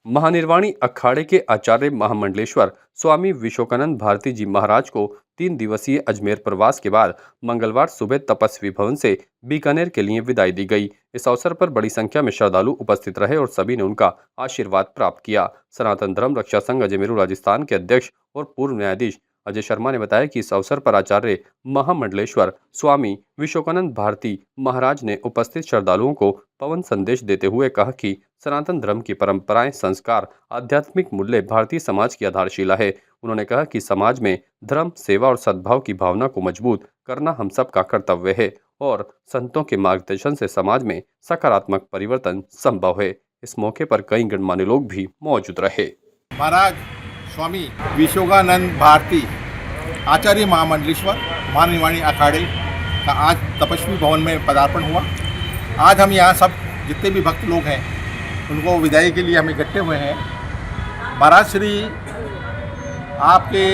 महानिर्वाणी अखाड़े के आचार्य महामंडलेश्वर स्वामी विश्वकानंद भारती जी महाराज को 3 दिवसीय अजमेर प्रवास के बाद मंगलवार सुबह तपस्वी भवन से बीकानेर के लिए विदाई दी गई। इस अवसर पर बड़ी संख्या में श्रद्धालु उपस्थित रहे और सभी ने उनका आशीर्वाद प्राप्त किया। सनातन धर्म रक्षा संघ अजमेर राजस्थान के अध्यक्ष और पूर्व न्यायाधीश अजय शर्मा ने बताया कि इस अवसर पर आचार्य महामंडलेश्वर स्वामी विश्वकानंद भारती महाराज ने उपस्थित श्रद्धालुओं को पवन संदेश देते हुए कहा कि सनातन धर्म की परंपराएं, संस्कार, आध्यात्मिक मूल्य भारतीय समाज की आधारशिला है। उन्होंने कहा कि समाज में धर्म, सेवा और सद्भाव की भावना को मजबूत करना हम सब का कर्तव्य है और संतों के मार्गदर्शन से समाज में सकारात्मक परिवर्तन संभव है। इस मौके पर कई गणमान्य लोग भी मौजूद रहे। महाराज स्वामी विश्वकानंद भारती आचार्य महामंडलेश्वर महानिर्वाणी अखाड़े का आज तपस्वी भवन में पदार्पण हुआ। आज हम यहाँ सब जितने भी भक्त लोग हैं उनको विदाई के लिए हम इकट्ठे हुए हैं। महाराज श्री आपके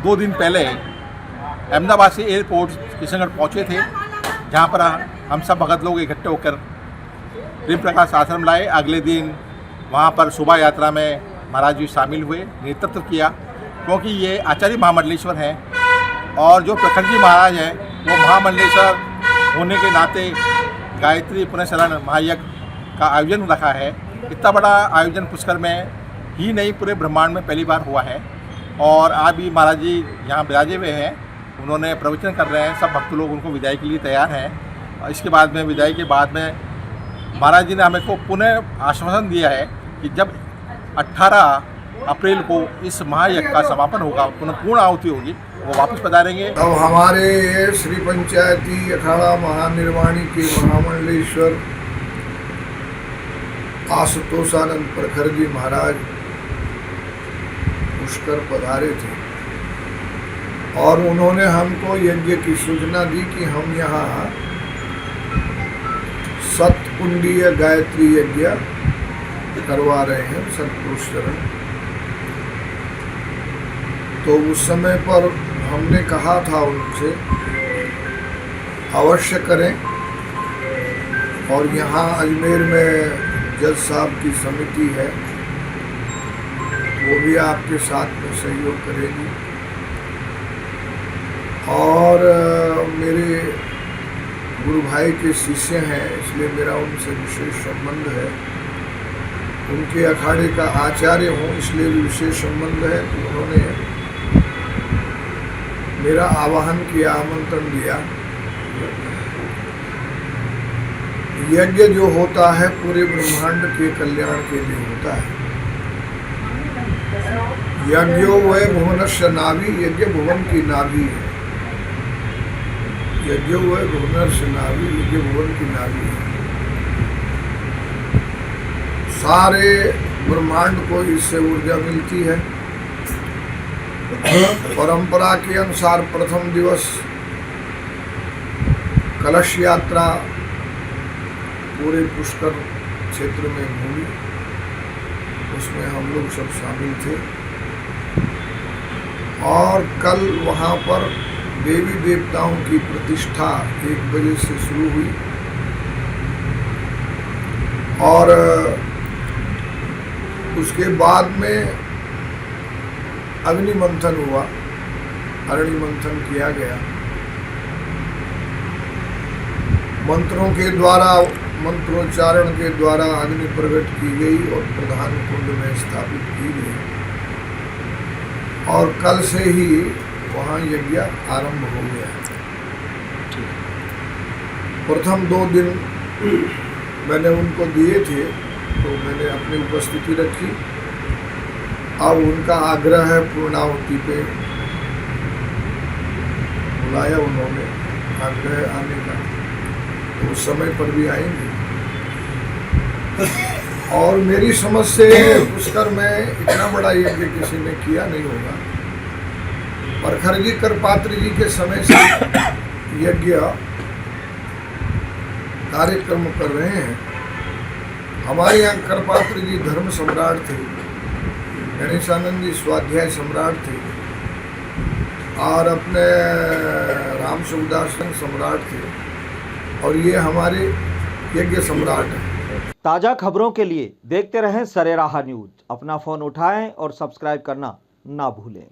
2 दिन पहले अहमदाबाद से एयरपोर्ट किशनगढ़ पहुँचे थे, जहाँ पर हम सब भक्त लोग इकट्ठे होकर प्रेम प्रकाश आश्रम लाए। अगले दिन वहाँ पर शोभा यात्रा में महाराज जी शामिल हुए, नेतृत्व किया, क्योंकि ये आचार्य महामंडलेश्वर हैं और जो प्रखर जी महाराज हैं वो महामंडलेश्वर होने के नाते गायत्री पुण्यस्मरण महायज्ञ का आयोजन रखा है। इतना बड़ा आयोजन पुष्कर में ही नहीं पूरे ब्रह्मांड में पहली बार हुआ है और आज भी महाराज जी यहाँ विराजे हुए हैं। उन्होंने प्रवचन कर रहे हैं, सब भक्त लोग उनको विदाई के लिए तैयार हैं। और इसके बाद में विदाई के बाद में महाराज जी ने हमें को पुनः आश्वासन दिया है कि जब 18 अप्रैल को इस महायज्ञ का समापन होगा, पुनः पूर्ण आहुति होगी, वो वापस पधारेंगे। अब हमारे श्री पंचायती अखाड़ा महानिर्वाणी के महामंडलेश्वर आशुतोषानंद प्रखर जी महाराज पुष्कर पधारे थे और उन्होंने हमको यज्ञ की सूचना दी कि हम यहाँ सतकुंडीय गायत्री यज्ञ करवा रहे हैं, सतपुरुष चरण। तो उस समय पर हमने कहा था उनसे अवश्य करें और यहाँ अजमेर में जज साहब की समिति है, वो भी आपके साथ में सहयोग करेगी और मेरे गुरु भाई के शिष्य हैं, इसलिए मेरा उनसे विशेष संबंध है। उनके अखाड़े का आचार्य हूँ, इसलिए विशेष संबंध है। तो उन्होंने मेरा आवाहन किया, आमंत्रण दिया। यज्ञ जो होता है पूरे ब्रह्मांड के कल्याण के लिए होता है। यज्ञो वै भुवनस्य नाभि, यज्ञ भुवन की नाभि है। यज्ञो वै भुवनस्य नाभि, यज्ञ भुवन की नाभि है। सारे ब्रह्मांड को इससे ऊर्जा मिलती है। परंपरा के अनुसार प्रथम दिवस कलश यात्रा पूरे पुष्कर क्षेत्र में हुई, उसमें हम लोग सब शामिल थे और कल वहाँ पर देवी देवताओं की प्रतिष्ठा 1 बजे से शुरू हुई और उसके बाद में अग्नि मंथन हुआ, अग्नि मंथन किया गया। मंत्रों के द्वारा, मंत्रोच्चारण के द्वारा अग्नि प्रकट की गई और प्रधान कुंड में स्थापित की गई और कल से ही वहाँ यज्ञ आरंभ हो गया। प्रथम 2 दिन मैंने उनको दिए थे तो मैंने अपनी उपस्थिति रखी। अब उनका आग्रह है पूर्णाहुति पे, बुलाया उन्होंने, आग्रह आने का, तो उस समय पर भी आएंगे। और मेरी समझ से पुष्कर में इतना बड़ा यज्ञ किसी ने किया नहीं होगा। प्रखर जी करपात्री जी के समय से यज्ञ कार्यक्रम कर रहे हैं। हमारे यहाँ करपात्री जी धर्म सम्राट थे, गणेशानंद जी स्वाध्याय सम्राट थे और अपने राम सुखदास सम्राट थे और ये हमारे यज्ञ सम्राट हैं। ताज़ा खबरों के लिए देखते रहें सरेराह न्यूज। अपना फ़ोन उठाएं और सब्सक्राइब करना ना भूलें।